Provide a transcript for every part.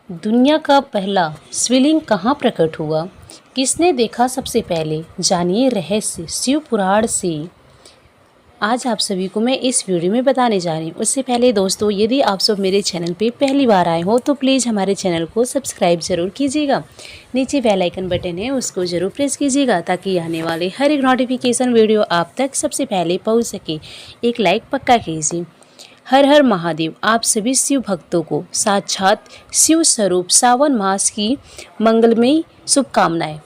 दुनिया का पहला शिवलिंग कहाँ प्रकट हुआ? किसने देखा सबसे पहले? जानिए रहस्य शिव पुराण से। आज आप सभी को मैं इस वीडियो में बताने जा रही हूँ। उससे पहले दोस्तों, यदि आप सब मेरे चैनल पे पहली बार आए हो तो प्लीज़ हमारे चैनल को सब्सक्राइब ज़रूर कीजिएगा। नीचे बेल आइकन बटन है, उसको ज़रूर प्रेस कीजिएगा ताकि आने वाले हर एक नोटिफिकेशन वीडियो आप तक सबसे पहले पहुँच सके। एक लाइक पक्का कीजिए। हर हर महादेव। आप सभी शिव भक्तों को साक्षात शिव स्वरूप सावन मास की मंगलमयी शुभकामनाएं।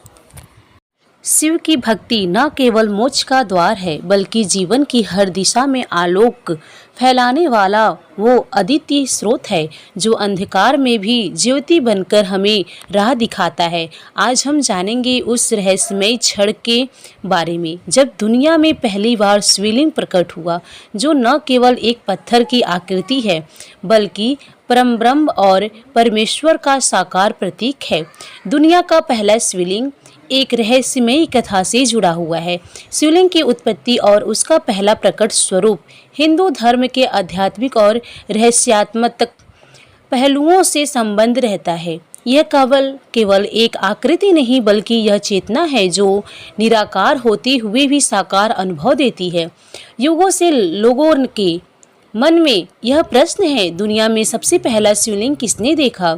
शिव की भक्ति न केवल मोक्ष का द्वार है बल्कि जीवन की हर दिशा में आलोक फैलाने वाला वो अद्वितीय स्रोत है जो अंधकार में भी ज्योति बनकर हमें राह दिखाता है। आज हम जानेंगे उस रहस्यमय क्षण के बारे में जब दुनिया में पहली बार शिवलिंग प्रकट हुआ, जो न केवल एक पत्थर की आकृति है बल्कि परम ब्रह्म और परमेश्वर का साकार प्रतीक है। दुनिया का पहला शिवलिंग एक रहस्यमयी कथा से जुड़ा हुआ है। शिवलिंग की उत्पत्ति और उसका पहला प्रकट स्वरूप हिंदू धर्म के आध्यात्मिक और रहस्यात्मक पहलुओं से संबंध रहता है। यह केवल एक आकृति नहीं बल्कि यह चेतना है जो निराकार होते हुए भी साकार अनुभव देती है। युगों से लोगों के मन में यह प्रश्न है, दुनिया में सबसे पहला शिवलिंग किसने देखा?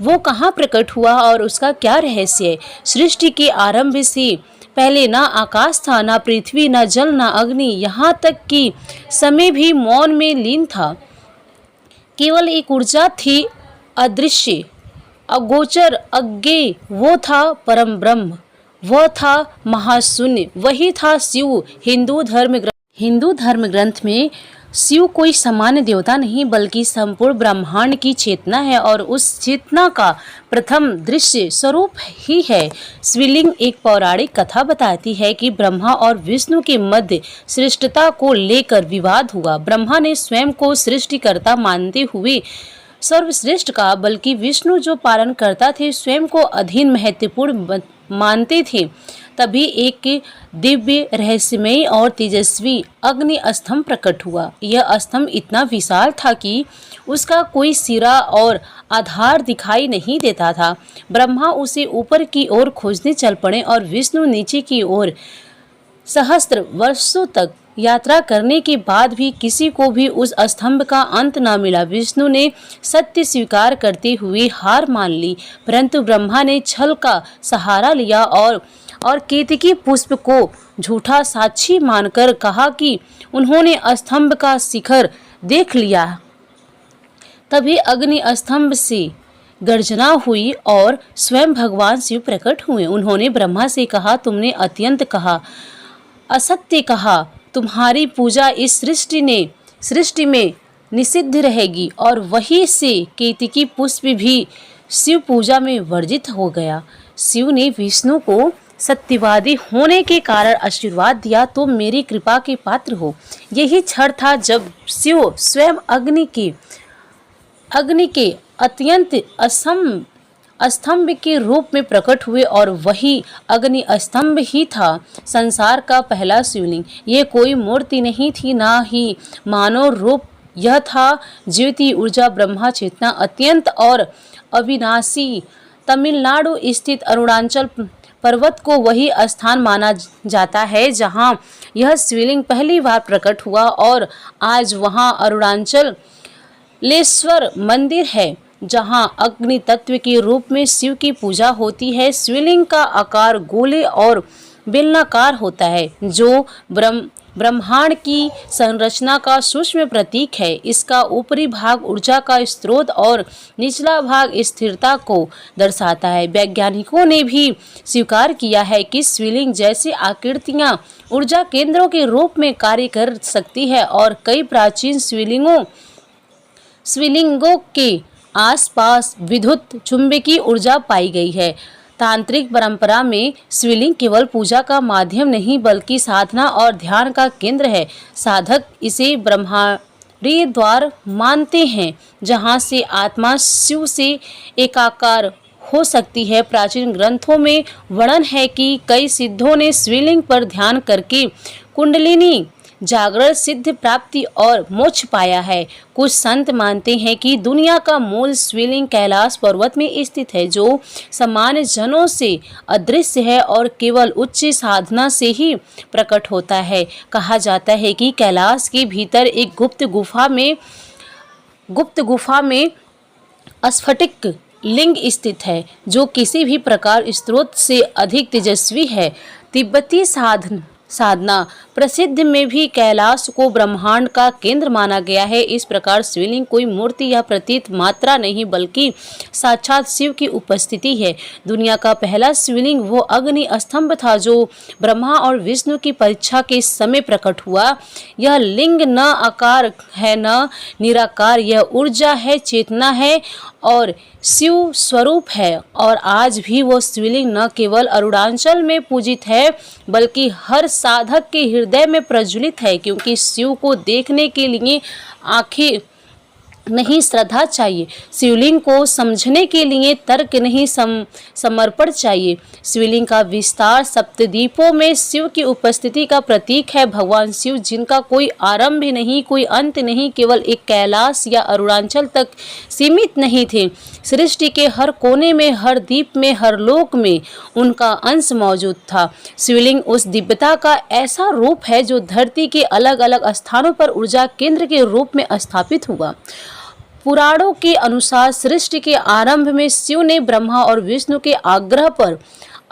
वो कहाँ प्रकट हुआ और उसका क्या रहस्य है? सृष्टि के आरंभ से पहले ना आकाश था, ना पृथ्वी, ना जल, ना अग्नि, यहाँ तक कि समय भी मौन में लीन था। केवल एक ऊर्जा थी, अदृश्य, अगोचर, अज्ञेय। वो था परम ब्रह्म, वह था महाशून्य, वही था शिव। हिंदू धर्म ग्रंथ में शिव कोई सामान्य देवता नहीं बल्कि संपूर्ण ब्रह्मांड की चेतना है और उस चेतना का प्रथम दृश्य स्वरूप ही है। शिवलिंग एक पौराणिक कथा बताती है कि ब्रह्मा और विष्णु के मध्य श्रेष्ठता को लेकर विवाद हुआ। ब्रह्मा ने स्वयं को सृष्टिकर्ता मानते हुए सर्वश्रेष्ठ का, बल्कि विष्णु जो पालन करता थे स्वयं को अधीन महत्वपूर्ण मानते थे। तभी एक दिव्य, रहस्यमय और तेजस्वी अग्नि स्तंभ प्रकट हुआ। यह स्तंभ इतना विशाल था कि उसका कोई सिरा और आधार दिखाई नहीं देता था। ब्रह्मा उसे ऊपर की ओर खोजने चल पड़े और विष्णु नीचे की ओर। सहस्त्र वर्षों तक यात्रा करने के बाद भी किसी को भी उस स्तंभ का अंत न मिला। विष्णु ने सत्य स्वीकार करते हुए हार मान ली, परंतु ब्रह्मा ने छल का सहारा लिया और केतकी पुष्प को झूठा साक्षी मानकर कहा कि उन्होंने स्तंभ का शिखर देख लिया। तभी अग्नि स्तंभ से गर्जना हुई और स्वयं भगवान शिव प्रकट हुए। उन्होंने ब्रह्मा से कहा, तुमने अत्यंत कहा, असत्य कहा, तुम्हारी पूजा इस सृष्टि में निषिद्ध रहेगी। और वहीं से केतकी पुष्प भी शिव पूजा में वर्जित हो गया। शिव ने विष्णु को सत्यवादी होने के कारण आशीर्वाद दिया, तो मेरी कृपा के पात्र हो। यही क्षण था जब शिव स्वयं अग्नि के अत्यंत स्तंभ के रूप में प्रकट हुए और वही अग्नि स्तंभ ही था संसार का पहला शिवलिंग। ये कोई मूर्ति नहीं थी, ना ही मानव रूप। यह था ज्योति, ऊर्जा, ब्रह्मा चेतना, अत्यंत और अविनाशी। तमिलनाडु स्थित अरुणाचल पर्वत को वही स्थान माना जाता है जहां यह शिवलिंग पहली बार प्रकट हुआ और आज वहां अरुणाचलेश्वर मंदिर है जहां अग्नि तत्व के रूप में शिव की पूजा होती है। शिवलिंग का आकार गोले और बेलनाकार होता है जो ब्रह्मांड की संरचना का सूक्ष्म प्रतीक है। इसका ऊपरी भाग ऊर्जा का स्रोत और निचला भाग स्थिरता को दर्शाता है। वैज्ञानिकों ने भी स्वीकार किया है कि शिवलिंग जैसी आकृतियां ऊर्जा केंद्रों के रूप में कार्य कर सकती है और कई प्राचीन शिवलिंगों के आसपास विद्युत चुंबकीय ऊर्जा पाई गई है। तांत्रिक परंपरा में शिवलिंग केवल पूजा का माध्यम नहीं बल्कि साधना और ध्यान का केंद्र है। साधक इसे ब्रह्मांडीय द्वार मानते हैं जहां से आत्मा शिव से एकाकार हो सकती है। प्राचीन ग्रंथों में वर्णन है कि कई सिद्धों ने शिवलिंग पर ध्यान करके कुंडलिनी जागरण, सिद्ध प्राप्ति और मोक्ष पाया है। कुछ संत मानते हैं कि दुनिया का मूल शिवलिंग कैलाश पर्वत में स्थित है, जो सामान्य जनों से अदृश्य है और केवल उच्च साधना से ही प्रकट होता है। कहा जाता है कि कैलाश के भीतर एक गुप्त गुफा में स्फटिक लिंग स्थित है, जो किसी भी प्रकार स्रोत से अधिक तेजस्वी है। तिब्बती साधना प्रसिद्ध में भी कैलाश को ब्रह्मांड का केंद्र माना गया है। इस प्रकार शिवलिंग कोई मूर्ति या प्रतीत मात्रा नहीं, बल्कि साक्षात शिव की उपस्थिति है। दुनिया का पहला शिवलिंग वो अग्नि स्तंभ था जो ब्रह्मा और विष्णु की परीक्षा के समय प्रकट हुआ। यह लिंग न आकार है न निराकार, यह ऊर्जा है, चेतना है और शिव स्वरूप है। और आज भी वो शिवलिंग न केवल अरुणाचल में पूजित है, बल्कि हर साधक के हृदय में प्रज्वलित है, क्योंकि शिव को देखने के लिए आंखें नहीं, श्रद्धा चाहिए। शिवलिंग को समझने के लिए तर्क नहीं, समर्पण चाहिए। शिवलिंग का विस्तार सप्तद्वीपों में शिव की उपस्थिति का प्रतीक है। भगवान शिव, जिनका कोई आरंभ नहीं, कोई अंत नहीं, केवल एक कैलाश या अरुणाचल तक सीमित नहीं थे। सृष्टि के हर कोने में, हर द्वीप में, हर लोक में उनका अंश मौजूद था। शिवलिंग उस दिव्यता का ऐसा रूप है जो धरती के अलग अलग स्थानों पर ऊर्जा केंद्र के रूप में स्थापित हुआ। पुराणों के अनुसार सृष्टि के आरंभ में शिव ने ब्रह्मा और विष्णु के आग्रह पर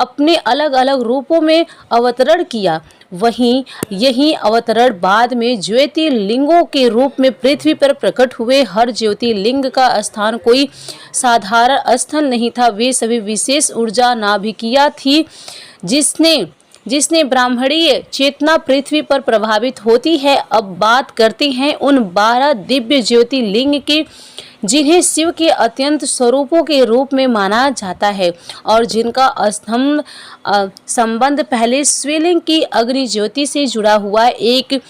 अपने अलग अलग रूपों में अवतरण किया। वहीं यही अवतरण बाद में ज्योतिर्लिंगों के रूप में पृथ्वी पर प्रकट हुए। हर ज्योतिर्लिंग का स्थान कोई साधारण स्थल नहीं था, वे सभी विशेष ऊर्जा नाभिकीय थी, जिसने ब्राह्मणीय चेतना पृथ्वी पर प्रभावित होती है। अब बात करते हैं उन 12 दिव्य ज्योतिर्लिंग की, जिन्हें शिव के अत्यंत स्वरूपों के रूप में माना जाता है और जिनका संबंध पहले शिवलिंग की अग्नि ज्योति से जुड़ा हुआ। एक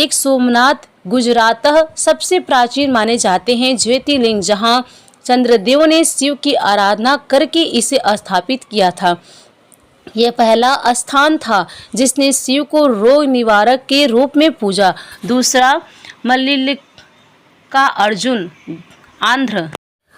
सोमनाथ गुजरात सबसे प्राचीन माने जाते हैं ज्योतिर्लिंग, जहां चंद्रदेव ने शिव की आराधना करके इसे स्थापित किया था। यह पहला स्थान था जिसने शिव को रोग निवारक के रूप में पूजा। दूसरा मल्लिका अर्जुन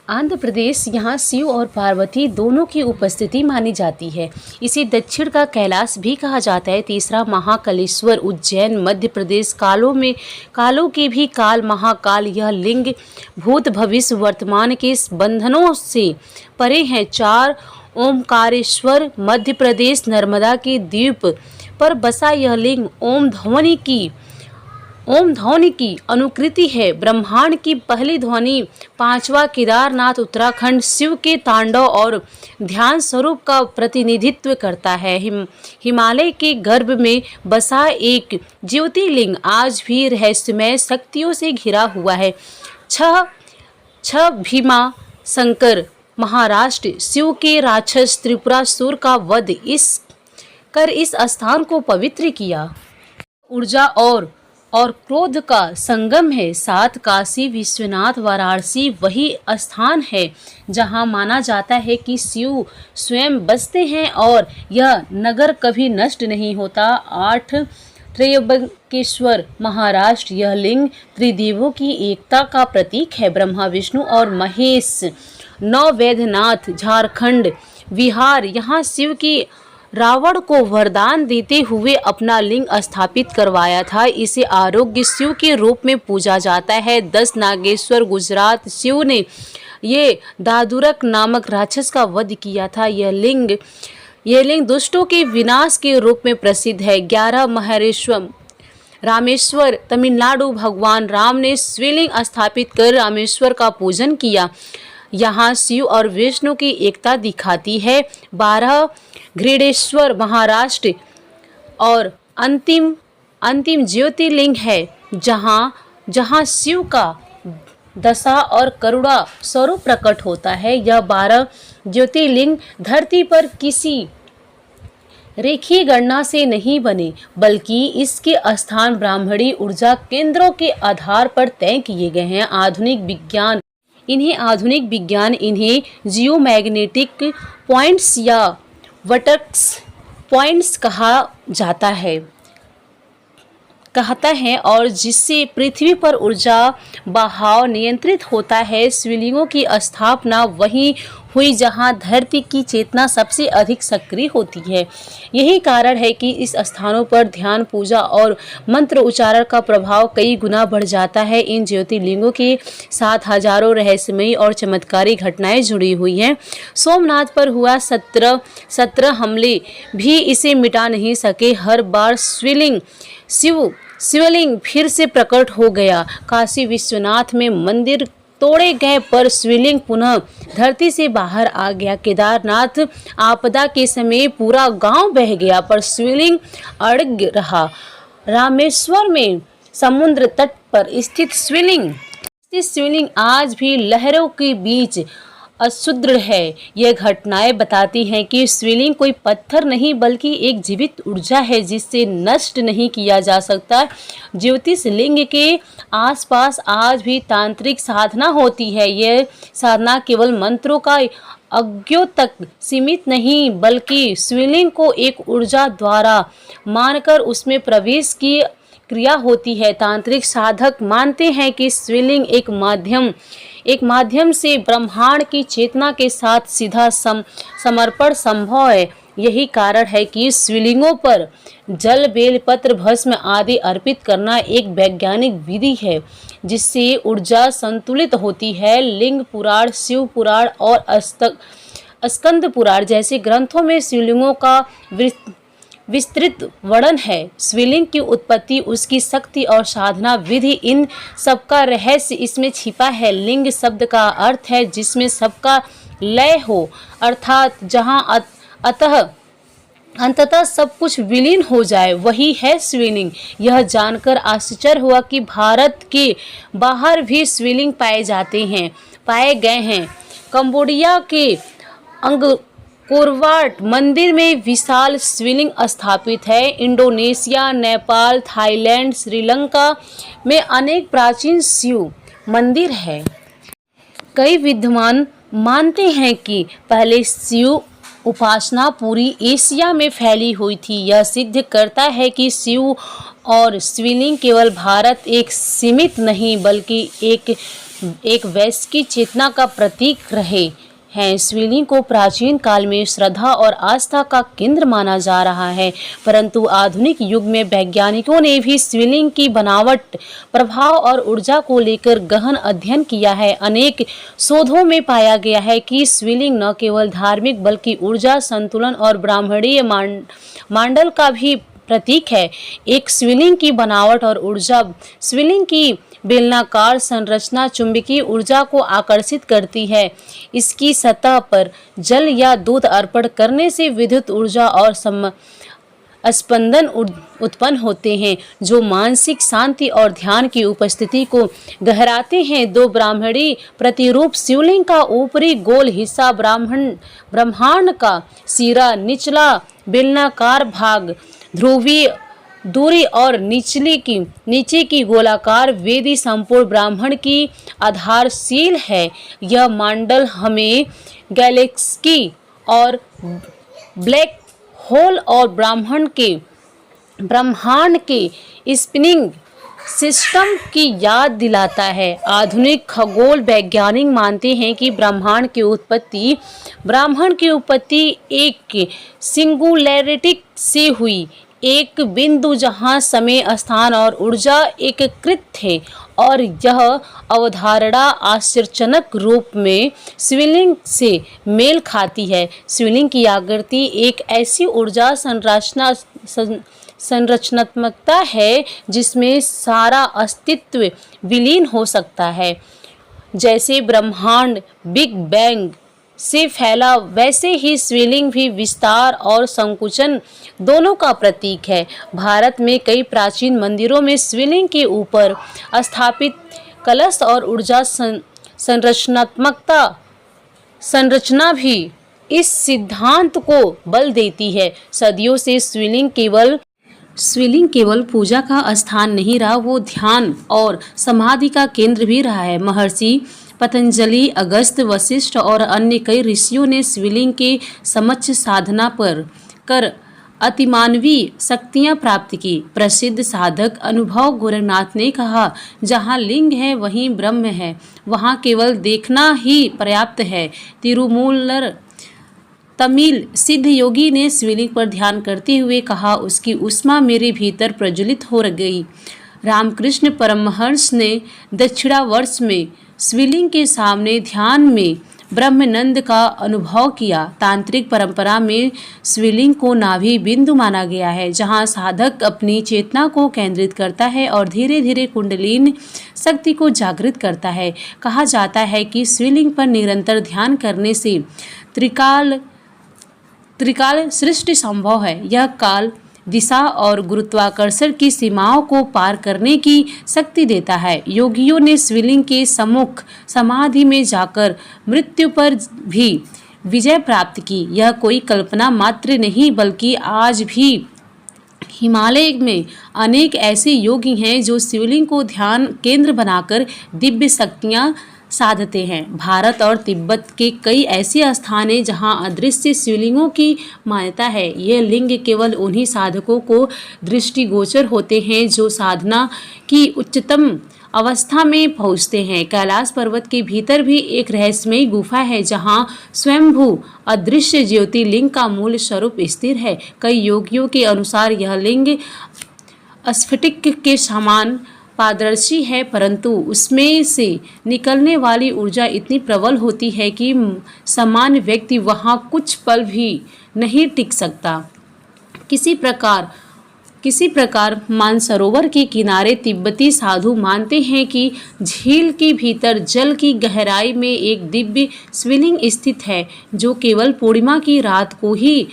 आंध्र प्रदेश, यहाँ शिव और पार्वती दोनों की उपस्थिति मानी जाती है। इसे दक्षिण का कैलाश भी कहा जाता है। तीसरा महाकालेश्वर उज्जैन मध्य प्रदेश, कालों के भी काल महाकाल, यह लिंग भूत भविष्य वर्तमान के बंधनों से परे हैं। 4 ओमकारेश्वर मध्य प्रदेश, नर्मदा के द्वीप पर बसा यह लिंग ओम ध्वनि की अनुकृति है। ब्रह्मांड की पहली ध्वनि। 5वां केदारनाथ उत्तराखंड, शिव के तांडव और ध्यान स्वरूप का प्रतिनिधित्व करता है। हिमालय के गर्भ में बसा एक ज्योतिर्लिंग आज भी रहस्यमय शक्तियों से घिरा हुआ है। 6 भीमा शंकर महाराष्ट्र, शिव के राक्षस त्रिपुरासुर का वध इस स्थान को पवित्र किया। ऊर्जा और क्रोध का संगम है। 7 काशी विश्वनाथ वाराणसी वही स्थान है जहां माना जाता है कि शिव स्वयं बसते हैं और यह नगर कभी नष्ट नहीं होता। 8 त्रयंबकेश्वर महाराष्ट्र, यह लिंग त्रिदेवों की एकता का प्रतीक है, ब्रह्मा विष्णु और महेश। 9 वैद्यनाथ झारखंड विहार, यहाँ शिव की रावण को वरदान देते हुए अपना लिंग स्थापित करवाया था। इसे आरोग्य शिव के रूप में पूजा जाता है। 10 नागेश्वर गुजरात, शिव ने ये दादुरक नामक राक्षस का वध किया था। यह लिंग दुष्टों के विनाश के रूप में प्रसिद्ध है। 11 रामेश्वर तमिलनाडु, भगवान राम ने शिवलिंग स्थापित कर रामेश्वर का पूजन किया। यहाँ शिव और विष्णु की एकता दिखाती है। 12 घृणेश्वर महाराष्ट्र और अंतिम ज्योतिर्लिंग है जहाँ शिव का दशा और करुणा स्वरूप प्रकट होता है। यह 12 ज्योतिर्लिंग धरती पर किसी रेखीय गणना से नहीं बने, बल्कि इसके स्थान ब्राह्मणी ऊर्जा केंद्रों के आधार पर तय किए गए हैं। आधुनिक विज्ञान इन्हें जियोमैग्नेटिक पॉइंट्स या वटक्स पॉइंट्स कहता है और जिससे पृथ्वी पर ऊर्जा बहाव नियंत्रित होता है। शिवलिंगों की स्थापना वहीं हुई जहां धरती की चेतना सबसे अधिक सक्रिय होती है। यही कारण है कि इस स्थानों पर ध्यान, पूजा और मंत्र उच्चारण का प्रभाव कई गुना बढ़ जाता है। इन ज्योतिर्लिंगों के साथ हजारों रहस्यमयी और चमत्कारी घटनाएं जुड़ी हुई हैं। सोमनाथ पर हुआ 17 हमले भी इसे मिटा नहीं सके। हर बार शिवलिंग फिर से प्रकट हो गया। काशी विश्वनाथ में मंदिर तोड़े गए पर शिवलिंग पुनः धरती से बाहर आ गया। केदारनाथ आपदा के समय पूरा गांव बह गया पर शिवलिंग अड़ग रहा। रामेश्वर में समुद्र तट पर स्थित शिवलिंग आज भी लहरों के बीच असुदृढ़ है। यह घटनाएं बताती हैं कि शिवलिंग कोई पत्थर नहीं बल्कि एक जीवित ऊर्जा है जिससे नष्ट नहीं किया जा सकता। ज्योतिर्लिंग के आसपास आज भी तांत्रिक साधना होती है। यह साधना केवल मंत्रों का अज्ञों तक सीमित नहीं बल्कि शिवलिंग को एक ऊर्जा द्वारा मानकर उसमें प्रवेश की क्रिया होती है। तांत्रिक साधक मानते हैं कि शिवलिंग एक माध्यम से ब्रह्मांड की चेतना के साथ सीधा समर्पण संभव है। यही कारण है कि शिवलिंगों पर जल, बेलपत्र, भस्म आदि अर्पित करना एक वैज्ञानिक विधि है जिससे ऊर्जा संतुलित होती है। लिंग पुराण, शिव पुराण और स्कंद पुराण जैसे ग्रंथों में शिवलिंगों का विस्तृत वर्णन है। शिवलिंग की उत्पत्ति, उसकी शक्ति और साधना विधि, इन सबका रहस्य इसमें छिपा है। लिंग शब्द का अर्थ है जिसमें सबका लय हो, अर्थात जहां अंततः सब कुछ विलीन हो जाए, वही है शिवलिंग। यह जानकर आश्चर्य हुआ कि भारत के बाहर भी शिवलिंग पाए गए हैं। कंबोडिया के अंगकोरवाट मंदिर में विशाल शिवलिंग स्थापित है। इंडोनेशिया, नेपाल, थाईलैंड, श्रीलंका में अनेक प्राचीन शिव मंदिर हैं। कई विद्वान मानते हैं कि पहले शिव उपासना पूरी एशिया में फैली हुई थी। यह सिद्ध करता है कि शिव और शिवलिंग केवल भारत एक सीमित नहीं बल्कि एक वैश्विक चेतना का प्रतीक रहे हैं। शिवलिंग को प्राचीन काल में श्रद्धा और आस्था का केंद्र माना जा रहा है, परंतु आधुनिक युग में वैज्ञानिकों ने भी शिवलिंग की बनावट, प्रभाव और ऊर्जा को लेकर गहन अध्ययन किया है। अनेक शोधों में पाया गया है कि शिवलिंग न केवल धार्मिक बल्कि ऊर्जा संतुलन और ब्रह्मांडीय मंडल का भी प्रतीक है। एक शिवलिंग की बनावट और ऊर्जा। शिवलिंग की बेलनाकार संरचना चुंबकीय ऊर्जा को आकर्षित करती है। इसकी सतह पर जल या दूध अर्पण करने से विद्युत ऊर्जा और स्पंदन उत्पन्न होते हैं जो मानसिक शांति और ध्यान की उपस्थिति को गहराते हैं। दो ब्राह्मणी प्रतिरूप शिवलिंग का ऊपरी गोल हिस्सा ब्रह्मांड का सिरा, निचला बेलनाकार भाग ध्रुवीय दूरी और नीचे की गोलाकार वेदी संपूर्ण ब्रह्मांड की आधारशील है। यह मंडल हमें गैलेक्सी और ब्लैक होल और ब्रह्मांड के स्पिनिंग सिस्टम की याद दिलाता है। आधुनिक खगोल वैज्ञानिक मानते हैं कि ब्रह्मांड की उत्पत्ति एक सिंगुलैरिटी से हुई, एक बिंदु जहां समय, स्थान और ऊर्जा एकीकृत थे, और यह अवधारणा आश्चर्यजनक रूप में शिवलिंग से मेल खाती है। शिवलिंग की आकृति एक ऐसी ऊर्जा संरचनात्मकता है जिसमें सारा अस्तित्व विलीन हो सकता है। जैसे ब्रह्मांड बिग बैंग से फैला, वैसे ही शिवलिंग भी विस्तार और संकुचन दोनों का प्रतीक है। भारत में कई प्राचीन मंदिरों में शिवलिंग के ऊपर स्थापित कलश और ऊर्जा संरचना भी इस सिद्धांत को बल देती है। सदियों से शिवलिंग केवल पूजा का स्थान नहीं रहा, वो ध्यान और समाधि का केंद्र भी रहा है। महर्षि पतंजलि, अगस्त्य, वशिष्ठ और अन्य कई ऋषियों ने शिवलिंग के समक्ष साधना कर अतिमानवीय शक्तियां प्राप्त की। प्रसिद्ध साधक अनुभव गोरखनाथ ने कहा, जहाँ लिंग है वहीं ब्रह्म है, वहाँ केवल देखना ही पर्याप्त है। तिरुमूलर तमिल सिद्ध योगी ने शिवलिंग पर ध्यान करते हुए कहा, उसकी ऊष्मा मेरे भीतर प्रज्वलित हो गई। रामकृष्ण परमहंस ने दक्षिणावर्त में शिवलिंग के सामने ध्यान में ब्रह्मानंद का अनुभव किया। तांत्रिक परंपरा में शिवलिंग को नाभि बिंदु माना गया है, जहां साधक अपनी चेतना को केंद्रित करता है और धीरे धीरे कुंडलिनी शक्ति को जागृत करता है। कहा जाता है कि शिवलिंग पर निरंतर ध्यान करने से त्रिकाल सृष्टि संभव है। यह काल, दिशा और गुरुत्वाकर्षण की सीमाओं को पार करने की शक्ति देता है। योगियों ने शिवलिंग के सम्मुख समाधि में जाकर मृत्यु पर भी विजय प्राप्त की। यह कोई कल्पना मात्र नहीं, बल्कि आज भी हिमालय में अनेक ऐसे योगी हैं जो शिवलिंग को ध्यान केंद्र बनाकर दिव्य शक्तियाँ साधते हैं। भारत और तिब्बत के कई ऐसे स्थान हैं जहां अदृश्य शिवलिंगों की मान्यता है। यह लिंग केवल उन्हीं साधकों को दृष्टिगोचर होते हैं जो साधना की उच्चतम अवस्था में पहुंचते हैं। कैलाश पर्वत के भीतर भी एक रहस्यमयी गुफा है जहां स्वयंभू अदृश्य ज्योतिर्लिंग का मूल स्वरूप स्थिर है। कई योगियों के अनुसार यह लिंग स्फटिक के समान पारदर्शी है, परंतु उसमें से निकलने वाली ऊर्जा इतनी प्रबल होती है कि सामान्य व्यक्ति वहां कुछ पल भी नहीं टिक सकता। किसी प्रकार मानसरोवर के किनारे तिब्बती साधु मानते हैं कि झील के भीतर जल की गहराई में एक दिव्य शिवलिंग स्थित है, जो केवल पूर्णिमा की रात को ही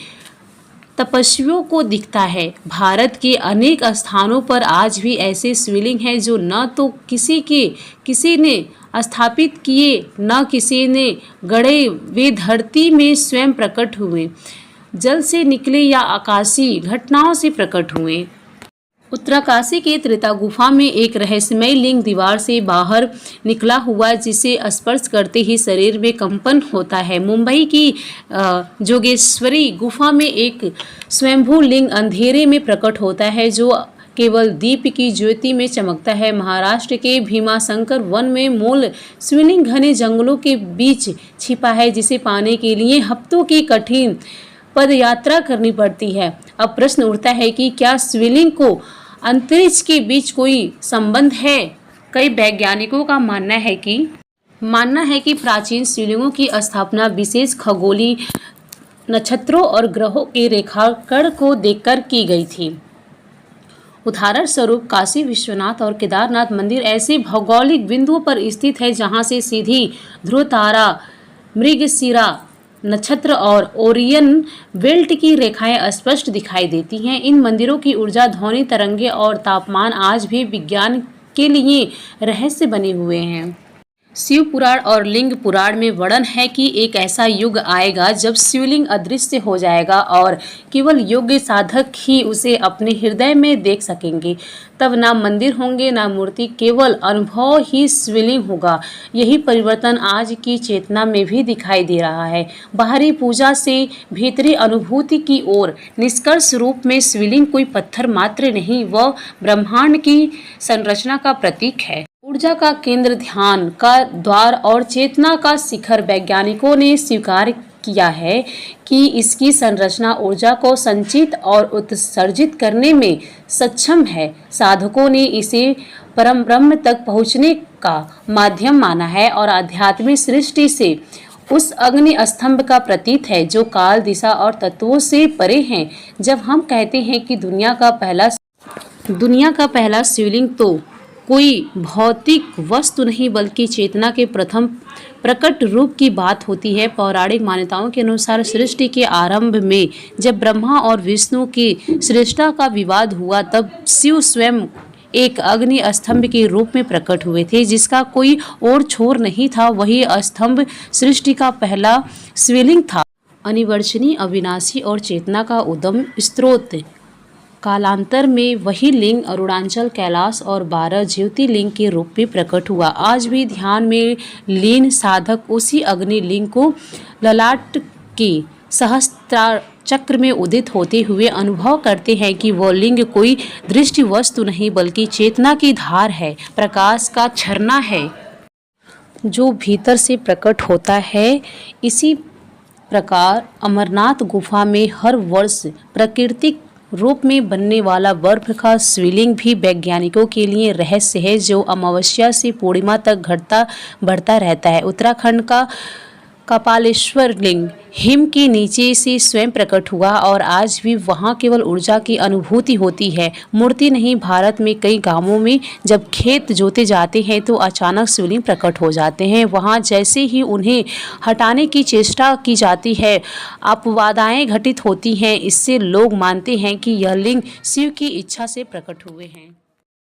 तपस्वियों को दिखता है। भारत के अनेक स्थानों पर आज भी ऐसे शिवलिंग हैं जो न तो किसी ने स्थापित किए, न किसी ने गढ़े। वे धरती में स्वयं प्रकट हुए, जल से निकले या आकाशीय घटनाओं से प्रकट हुए। उत्तरकाशी के त्रेता गुफा में एक रहस्यमय लिंग दीवार से बाहर निकला हुआ, जिसे स्पर्श करते ही शरीर में कंपन होता है। मुंबई की जोगेश्वरी गुफा में एक स्वयंभू लिंग अंधेरे में प्रकट होता है, जो केवल दीप की ज्योति में चमकता है। महाराष्ट्र के भीमाशंकर वन में मूल शिवलिंग घने जंगलों के बीच छिपा है, जिसे पाने के लिए हफ्तों की कठिन पदयात्रा करनी पड़ती है। अब प्रश्न उठता है कि क्या शिवलिंग को अंतरिक्ष के बीच कोई संबंध है? कई वैज्ञानिकों का मानना है कि प्राचीन शिवलिंगों की स्थापना विशेष खगोलीय नक्षत्रों और ग्रहों के रेखांकन को देखकर की गई थी। उदाहरण स्वरूप काशी विश्वनाथ और केदारनाथ मंदिर ऐसे भौगोलिक बिंदुओं पर स्थित है जहां से सीधी ध्रुव तारा, मृगशिरा नक्षत्र और ओरियन बेल्ट की रेखाएं स्पष्ट दिखाई देती हैं। इन मंदिरों की ऊर्जा, ध्वनि तरंगे और तापमान आज भी विज्ञान के लिए रहस्य बने हुए हैं। शिव पुराण और लिंग पुराण में वर्णन है कि एक ऐसा युग आएगा जब शिवलिंग अदृश्य हो जाएगा और केवल योग्य साधक ही उसे अपने हृदय में देख सकेंगे। तब ना मंदिर होंगे, ना मूर्ति, केवल अनुभव ही शिवलिंग होगा। यही परिवर्तन आज की चेतना में भी दिखाई दे रहा है। बाहरी पूजा से भीतरी अनुभूति की ओर। निष्कर्ष रूप में शिवलिंग कोई पत्थर मात्र नहीं, वह ब्रह्मांड की संरचना का प्रतीक है। ऊर्जा का केंद्र, ध्यान का द्वार और चेतना का शिखर। वैज्ञानिकों ने स्वीकार किया है कि इसकी संरचना ऊर्जा को संचित और उत्सर्जित करने में सक्षम है। साधकों ने इसे परम ब्रह्म तक पहुंचने का माध्यम माना है और आध्यात्मिक सृष्टि से उस अग्नि स्तंभ का प्रतीक है जो काल, दिशा और तत्वों से परे हैं। जब हम कहते हैं कि दुनिया का पहला शिवलिंग तो कोई भौतिक वस्तु नहीं बल्कि चेतना के प्रथम प्रकट रूप की बात होती है। पौराणिक मान्यताओं के अनुसार सृष्टि के आरंभ में जब ब्रह्मा और विष्णु की सृष्टि का विवाद हुआ, तब शिव स्वयं एक अग्नि स्तंभ के रूप में प्रकट हुए थे, जिसका कोई और छोर नहीं था। वही स्तंभ सृष्टि का पहला शिवलिंग था। अनिर्वचनीय, अविनाशी और चेतना का उद्गम स्रोत। कालांतर में वही लिंग अरुणाचल, कैलाश और 12 ज्योतिर्लिंग के रूप में प्रकट हुआ। आज भी ध्यान में लीन साधक उसी अग्नि लिंग को ललाट के सहस्त्रार चक्र में उदित होते हुए अनुभव करते हैं कि वह लिंग कोई दृष्टि वस्तु नहीं बल्कि चेतना की धार है, प्रकाश का झरना है जो भीतर से प्रकट होता है। इसी प्रकार अमरनाथ गुफा में हर वर्ष प्राकृतिक रूप में बनने वाला बर्फ का शिवलिंग भी वैज्ञानिकों के लिए रहस्य है, जो अमावस्या से पूर्णिमा तक घटता बढ़ता रहता है। उत्तराखंड का कपालेश्वर लिंग हिम के नीचे से स्वयं प्रकट हुआ और आज भी वहां केवल ऊर्जा की अनुभूति होती है, मूर्ति नहीं। भारत में कई गांवों में जब खेत जोते जाते हैं तो अचानक शिवलिंग प्रकट हो जाते हैं। वहां जैसे ही उन्हें हटाने की चेष्टा की जाती है, अपवादाएं घटित होती हैं। इससे लोग मानते हैं कि यह लिंग शिव की इच्छा से प्रकट हुए हैं।